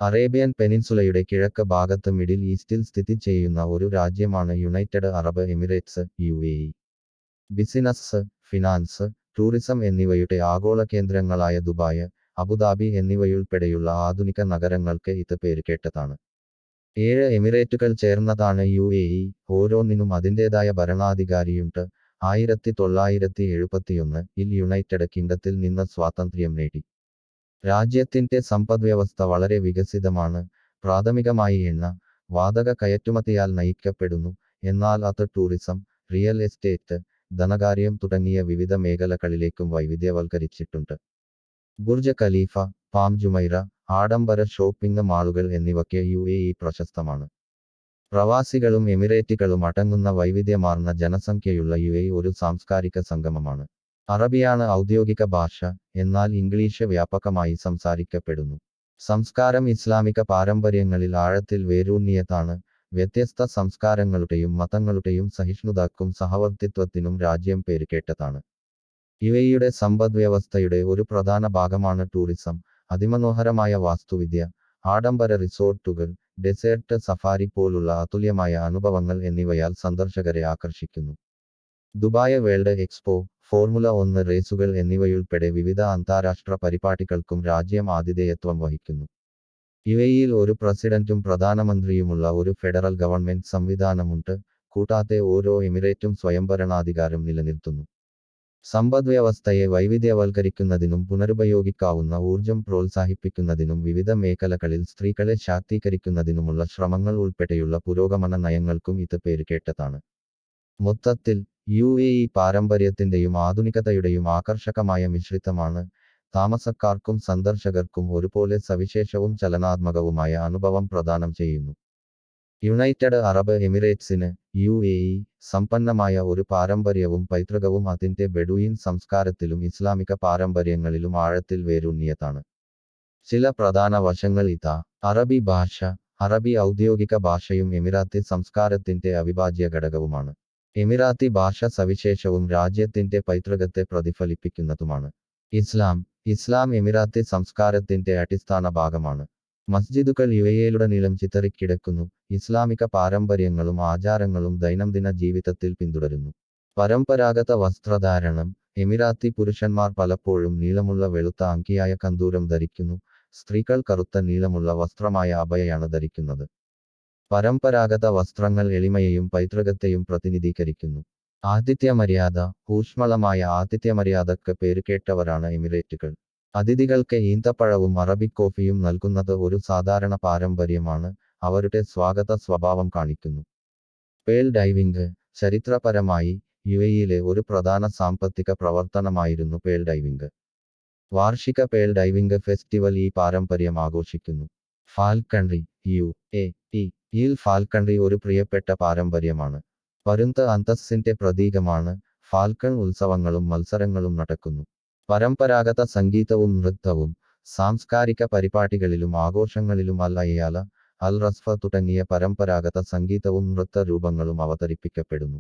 Arabian പെനിൻസുലയുടെ കിഴക്ക് ഭാഗത്ത് middle ഈസ്റ്റിൽ സ്ഥിതി ചെയ്യുന്ന ഒരു രാജ്യമാണ് United Arab Emirates UAE. Business, finance, tourism എന്നിവയുടെ ആഗോള കേന്ദ്രങ്ങളായ ദുബായ്, അബുദാബി എന്നിവയുൾപ്പെടെയുള്ള ആധുനിക നഗരങ്ങൾക്ക് ഇത് പേരുകേട്ടതാണ്. 7 എമിറേറ്റുകൾ ചേർന്നതാണ് UAE. ഓരോന്നിനും അതിൻ്റെതായ ഭരണാധികാരിയുണ്ട്. 1971-ൽ യുണൈറ്റഡ് കിംഗ്ഡത്തിൽ നിന്ന് സ്വാതന്ത്ര്യം നേടി. രാജ്യത്തിന്റെ സമ്പദ്വ്യവസ്ഥ വളരെ വികസിതമാണ്. പ്രാഥമികമായി എണ്ണ, വാതക കയറ്റുമതിയാൽ നയിക്കപ്പെടുന്നു. എന്നാൽ അത് ടൂറിസം, റിയൽ എസ്റ്റേറ്റ്, ധനകാര്യം തുടങ്ങിയ വിവിധ മേഖലകളിലേക്കും വൈവിധ്യവൽക്കരിച്ചിട്ടുണ്ട്. ബുർജ് ഖലീഫ, പാം ജുമൈറ, ആഡംബര ഷോപ്പിംഗ് മാളുകൾ എന്നിവയ്ക്ക് UAE പ്രശസ്തമാണ്. പ്രവാസികളും എമിറേറ്റുകളും അടങ്ങുന്ന വൈവിധ്യമാർന്ന ജനസംഖ്യയുള്ള UAE ഒരു സാംസ്കാരിക സംഗമമാണ്. അറബിയാണ് ഔദ്യോഗിക ഭാഷ, എന്നാൽ ഇംഗ്ലീഷ് വ്യാപകമായി സംസാരിക്കപ്പെടുന്നു. സംസ്കാരം ഇസ്ലാമിക പാരമ്പര്യങ്ങളിൽ ആഴത്തിൽ വേരൂന്നിയതാണ്. വ്യത്യസ്ത സംസ്കാരങ്ങളുടെയും മതങ്ങളുടെയും സഹിഷ്ണുതയ്ക്കും സഹവർത്തിത്വത്തിനും രാജ്യം പേരുകേട്ടതാണ്. UAEയുടെ സമ്പദ്വ്യവസ്ഥയുടെ ഒരു പ്രധാന ഭാഗമാണ് ടൂറിസം. അതിമനോഹരമായ വാസ്തുവിദ്യ, ആഡംബര റിസോർട്ടുകൾ, ഡെസേർട്ട് സഫാരി പോലുള്ള അതുല്യമായ അനുഭവങ്ങൾ എന്നിവയാൽ സന്ദർശകരെ ആകർഷിക്കുന്നു. ദുബായ് വേൾഡ് എക്സ്പോ, ഫോർമുല 1 റേസുകൾ എന്നിവയുൾപ്പെടെ വിവിധ അന്താരാഷ്ട്ര പരിപാടികൾക്കും രാജ്യം ആതിഥേയത്വം വഹിക്കുന്നു. UAEയിൽ ഒരു പ്രസിഡന്റും പ്രധാനമന്ത്രിയുമുള്ള ഒരു ഫെഡറൽ ഗവൺമെന്റ് സംവിധാനമുണ്ട്. കൂടാതെ ഓരോ എമിറേറ്റും സ്വയംഭരണാധികാരം നിലനിർത്തുന്നു. സമ്പദ്വ്യവസ്ഥയെ വൈവിധ്യവൽക്കരിക്കുന്നതിനും പുനരുപയോഗിക്കാവുന്ന ഊർജം പ്രോത്സാഹിപ്പിക്കുന്നതിനും വിവിധ മേഖലകളിൽ സ്ത്രീകളെ ശാക്തീകരിക്കുന്നതിനുമുള്ള ശ്രമങ്ങൾ ഉൾപ്പെടെയുള്ള പുരോഗമന നയങ്ങൾക്കും ഇത് പേരുകേട്ടതാണ്. മൊത്തത്തിൽ UAE പാരമ്പര്യത്തിന്റെയും ആധുനികതയുടെയും ആകർഷകമായ മിശ്രിതമാണ്. താമസക്കാർക്കും സന്ദർശകർക്കും ഒരുപോലെ സവിശേഷവും ചലനാത്മകവുമായ അനുഭവം പ്രദാനം ചെയ്യുന്നു. യുണൈറ്റഡ് അറബ് എമിറേറ്റ്സിന് UAE സമ്പന്നമായ ഒരു പാരമ്പര്യവും പൈതൃകവും അതിന്റെ ബെഡുയിൻ സംസ്കാരത്തിലും ഇസ്ലാമിക പാരമ്പര്യങ്ങളിലും ആഴത്തിൽ വേരൂന്നിയതാണ്. ചില പ്രധാന വശങ്ങൾ ഇതാ. അറബി ഭാഷ. അറബി ഔദ്യോഗിക ഭാഷയും എമിറാത്തി സംസ്കാരത്തിന്റെ അവിഭാജ്യ ഘടകവുമാണ്. എമിറാത്തി ഭാഷ സവിശേഷവും രാജ്യത്തിന്റെ പൈതൃകത്തെ പ്രതിഫലിപ്പിക്കുന്നതുമാണ്. ഇസ്ലാം എമിറാത്തി സംസ്കാരത്തിന്റെ അടിസ്ഥാന ഭാഗമാണ്. മസ്ജിദുകൾ UAEയിലുടനീളം ചിതറിക്കിടക്കുന്നു. ഇസ്ലാമിക പാരമ്പര്യങ്ങളും ആചാരങ്ങളും ദൈനംദിന ജീവിതത്തിൽ പിന്തുടരുന്നു. പരമ്പരാഗത വസ്ത്രധാരണം. എമിറാത്തി പുരുഷന്മാർ പലപ്പോഴും നീളമുള്ള വെളുത്ത അങ്കിയായ കന്തൂരം ധരിക്കുന്നു. സ്ത്രീകൾ കറുത്ത നീളമുള്ള വസ്ത്രമായ അബയയാണ് ധരിക്കുന്നത്. പരമ്പരാഗത വസ്ത്രങ്ങൾ എളിമയെയും പൈതൃകത്തെയും പ്രതിനിധീകരിക്കുന്നു. ആതിഥ്യമര്യാദ. ഊഷ്മളമായ ആതിഥ്യമര്യാദക്ക് പേരുകേട്ടവരാണ് എമിറേറ്റുകൾ. അതിഥികൾക്ക് ഈന്തപ്പഴവും അറബിക് കോഫിയും നൽകുന്നത് ഒരു സാധാരണ പാരമ്പര്യമാണ്. അവരുടെ സ്വാഗത സ്വഭാവം കാണിക്കുന്നു. Pearl diving. ചരിത്രപരമായി UAEയിലെ ഒരു പ്രധാന സാമ്പത്തിക പ്രവർത്തനമായിരുന്നു പേൾ ഡൈവിംഗ്. വാർഷിക പേൾ ഡൈവിംഗ് ഫെസ്റ്റിവൽ ഈ പാരമ്പര്യം ആഘോഷിക്കുന്നു. ഫാൽക്കൺറി. UAEയിൽ ഫാൽക്കൺറി ഒരു പ്രിയപ്പെട്ട പാരമ്പര്യമാണ്. പരുന്ത് അന്തസ്സിന്റെ പ്രതീകമാണ്. ഫാൽക്കൺ ഉത്സവങ്ങളും മത്സരങ്ങളും നടക്കുന്നു. പരമ്പരാഗത സംഗീതവും നൃത്തവും. സാംസ്കാരിക പരിപാടികളിലും ആഘോഷങ്ങളിലും അൽ അയ്യാല, അൽ റസ്ഫ തുടങ്ങിയ പരമ്പരാഗത സംഗീതവും നൃത്ത രൂപങ്ങളും അവതരിപ്പിക്കപ്പെടുന്നു.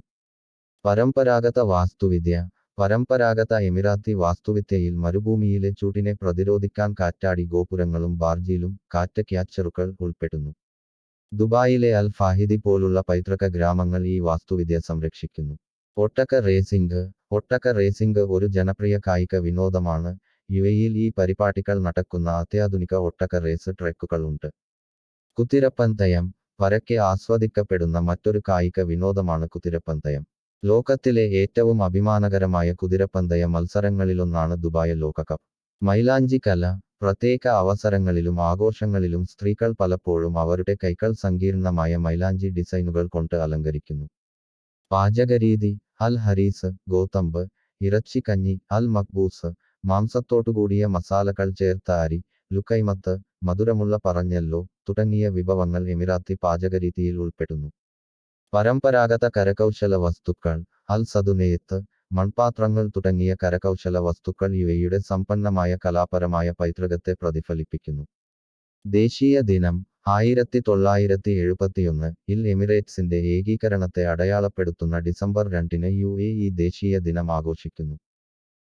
പരമ്പരാഗത വാസ്തുവിദ്യ. പരമ്പരാഗത എമിറാത്തി വാസ്തുവിദ്യയിൽ മരുഭൂമിയിലെ ചൂടിനെ പ്രതിരോധിക്കാൻ കാറ്റാടി ഗോപുരങ്ങളും ബാർജിലും കാറ്റ് ക്യാച്ചറുകൾ ഉൾപ്പെടുന്നു. ദുബായിലെ അൽ ഫാഹിദി പോലുള്ള പൈതൃക ഗ്രാമങ്ങൾ ഈ വാസ്തുവിദ്യ സംരക്ഷിക്കുന്നു. ഒട്ടക റേസിംഗ് ഒരു ജനപ്രിയ കായിക വിനോദമാണ്. UAEയിൽ ഈ പരിപാടികൾ നടക്കുന്ന അത്യാധുനിക ഒട്ടക റേസ് ട്രാക്കുകൾ ഉണ്ട്. കുതിരപ്പന്തയം. പരക്കെ ആസ്വദിക്കപ്പെടുന്ന മറ്റൊരു കായിക വിനോദമാണ് കുതിരപ്പന്തയം. ലോകത്തിലെ ഏറ്റവും അഭിമാനകരമായ കുതിരപ്പന്തയ മത്സരങ്ങളിലൊന്നാണ് ദുബായ് ലോകകപ്പ്. മൈലാഞ്ചി കല. പ്രത്യേക അവസരങ്ങളിലും ആഘോഷങ്ങളിലും സ്ത്രീകൾ പലപ്പോഴും അവരുടെ കൈകൾ സങ്കീർണമായ മൈലാഞ്ചി ഡിസൈനുകൾ കൊണ്ട് അലങ്കരിക്കുന്നു. പാചകരീതി. അൽ ഹരീസ്, ഗോതമ്പ്, ഇറച്ചിക്കഞ്ഞി, അൽ മക്ബൂസ്, മാംസത്തോട്ടുകൂടിയ മസാലകൾ ചേർത്ത അരി, ലുക്കൈമത്ത്, മധുരമുള്ള പറഞ്ഞല്ലോ തുടങ്ങിയ വിഭവങ്ങൾ എമിറാത്തി പാചകരീതിയിൽ ഉൾപ്പെടുന്നു. പരമ്പരാഗത കരകൗശല വസ്തുക്കൾ. അൽ സദുനെയ്ത്ത്, മൺപാത്രങ്ങൾ തുടങ്ങിയ കരകൗശല വസ്തുക്കൾ UAEയുടെ സമ്പന്നമായ കലാപരമായ പൈതൃകത്തെ പ്രതിഫലിപ്പിക്കുന്നു. ദേശീയ ദിനം. 1971-ൽ എമിറേറ്റ്സിന്റെ ഏകീകരണത്തെ അടയാളപ്പെടുത്തുന്ന ഡിസംബർ 2-ന് UAE ദേശീയ ദിനം ആഘോഷിക്കുന്നു.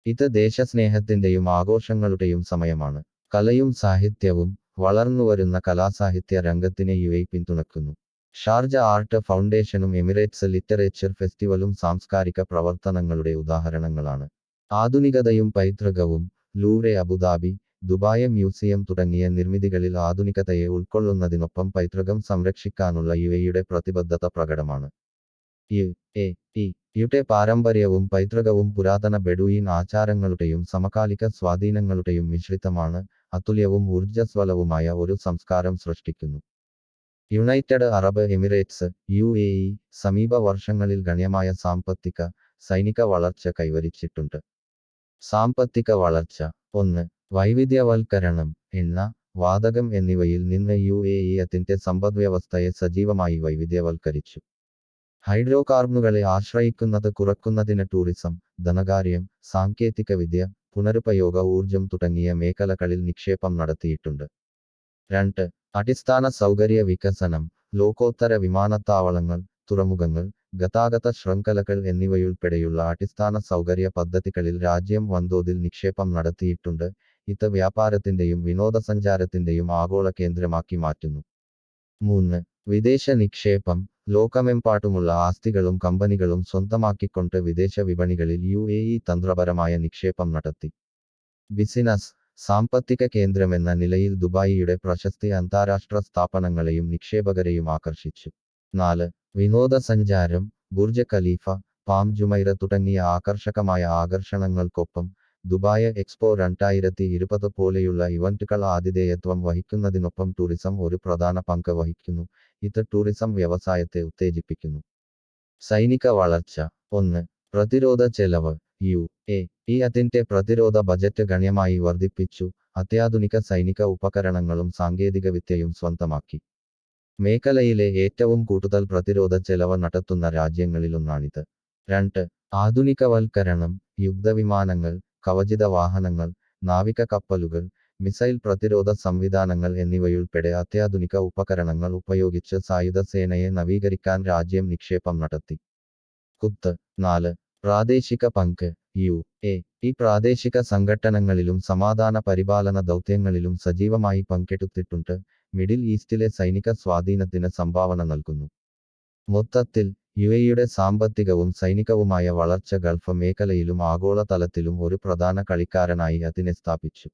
ഇത് ദേശസ്നേഹത്തിന്റെയും ആഘോഷങ്ങളുടെയും സമയമാണ്. കലയും സാഹിത്യവും. വളർന്നുവരുന്ന കലാസാഹിത്യ രംഗത്തിനെ പിന്തുണയ്ക്കുന്നു. ഷാർജ ആർട്ട് ഫൗണ്ടേഷനും എമിറേറ്റ്സ് ലിറ്ററേച്ചർ ഫെസ്റ്റിവലും സാംസ്കാരിക പ്രവർത്തനങ്ങളുടെ ഉദാഹരണങ്ങളാണ്. ആധുനികതയും പൈതൃകവും ലൂവ്രെ അബുദാബി, ദുബായ് മ്യൂസിയം തുടങ്ങിയ നിർമ്മിതികളിൽ ആധുനികതയെ ഉൾക്കൊള്ളുന്നതിനൊപ്പം പൈതൃകം സംരക്ഷിക്കാനുള്ള യുടെ പ്രതിബദ്ധത പ്രകടമാണ്. യുടെ പാരമ്പര്യവും പൈതൃകവും പുരാതന ബെഡുയിൻ ആചാരങ്ങളുടെയും സമകാലിക സ്വാധീനങ്ങളുടെയും മിശ്രിതമാണ് അതുല്യവും ഊർജ്ജസ്വലവുമായ ഒരു സംസ്കാരം സൃഷ്ടിക്കുന്നു. യുണൈറ്റഡ് അറബ് എമിറേറ്റ്സ് സമീപ വർഷങ്ങളിൽ ഗണ്യമായ സാമ്പത്തിക, സൈനിക വളർച്ച കൈവരിച്ചിട്ടുണ്ട്. സാമ്പത്തിക വളർച്ച 1. വൈവിധ്യവൽക്കരണം. എണ്ണ, വാതകം എന്നിവയിൽ നിന്ന് അതിന്റെ സമ്പദ്വ്യവസ്ഥയെ സജീവമായി വൈവിധ്യവൽക്കരിച്ചു. ഹൈഡ്രോകാർബണുകളെ ആശ്രയിക്കുന്നത് കുറയ്ക്കുന്നതിന് ടൂറിസം, ധനകാര്യം, സാങ്കേതികവിദ്യ, പുനരുപയോഗ ഊർജം തുടങ്ങിയ മേഖലകളിൽ നിക്ഷേപം നടത്തിയിട്ടുണ്ട്. 2. അടിസ്ഥാന സൗകര്യ വികസനം. ലോകോത്തര വിമാനത്താവളങ്ങൾ, തുറമുഖങ്ങൾ, ഗതാഗത ശൃംഖലകൾ എന്നിവയുൾപ്പെടെയുള്ള അടിസ്ഥാന സൗകര്യ പദ്ധതികളിൽ രാജ്യം വൻതോതിൽ നിക്ഷേപം നടത്തിയിട്ടുണ്ട്. ഇത് വ്യാപാരത്തിന്റെയും വിനോദസഞ്ചാരത്തിന്റെയും ആഗോള കേന്ദ്രമാക്കി മാറ്റുന്നു. 3. വിദേശ നിക്ഷേപം. ലോകമെമ്പാടുമുള്ള ആസ്തികളും കമ്പനികളും സ്വന്തമാക്കിക്കൊണ്ട് വിദേശ വിപണികളിൽ തന്ത്രപരമായ നിക്ഷേപം നടത്തി. ബിസിനസ്, സാമ്പത്തിക കേന്ദ്രമെന്ന നിലയിൽ ദുബായിയുടെ പ്രശസ്തി അന്താരാഷ്ട്ര സ്ഥാപനങ്ങളെയും നിക്ഷേപകരെയും ആകർഷിച്ചു. 4. വിനോദസഞ്ചാരം. ബുർജ് ഖലീഫ, പാം ജുമൈറ തുടങ്ങിയ ആകർഷകമായ ആകർഷണങ്ങൾക്കൊപ്പം ദുബായ് എക്സ്പോ 2020 പോലെയുള്ള ഇവന്റുകൾ ആതിഥേയത്വം വഹിക്കുന്നതിനൊപ്പം ടൂറിസം ഒരു പ്രധാന പങ്ക് വഹിക്കുന്നു. ഇത് ടൂറിസം വ്യവസായത്തെ ഉത്തേജിപ്പിക്കുന്നു. സൈനിക വളർച്ച. 1. പ്രതിരോധ ചെലവ്. അതിന്റെ പ്രതിരോധ ബജറ്റ് ഗണ്യമായി വർദ്ധിപ്പിച്ചു. അത്യാധുനിക സൈനിക ഉപകരണങ്ങളും സാങ്കേതികവിദ്യയും സ്വന്തമാക്കി. മേഖലയിലെ ഏറ്റവും കൂടുതൽ പ്രതിരോധ ചെലവ് നടത്തുന്ന രാജ്യങ്ങളിലൊന്നാണിത്. 2. ആധുനികവൽക്കരണം. യുദ്ധവിമാനങ്ങൾ, കവചിത വാഹനങ്ങൾ, നാവിക കപ്പലുകൾ, മിസൈൽ പ്രതിരോധ സംവിധാനങ്ങൾ എന്നിവയുൾപ്പെടെ അത്യാധുനിക ഉപകരണങ്ങൾ ഉപയോഗിച്ച് സായുധ സേനയെ നവീകരിക്കാൻ രാജ്യം നിക്ഷേപം നടത്തി. 4. പ്രാദേശിക പങ്ക്. പ്രാദേശിക സംഘട്ടനങ്ങളിലും സമാധാന പരിപാലന ദൗത്യങ്ങളിലും സജീവമായി പങ്കെടുത്തിട്ടുണ്ട്. മിഡിൽ ഈസ്റ്റിലെ സൈനിക സ്വാധീനത്തിന് സംഭാവന നൽകുന്നു. മൊത്തത്തിൽ യുടെ സാമ്പത്തികവും സൈനികവുമായ വളർച്ച ഗൾഫ് മേഖലയിലും ആഗോളതലത്തിലും ഒരു പ്രധാന കളിക്കാരനായി അതിനെ സ്ഥാപിച്ചു.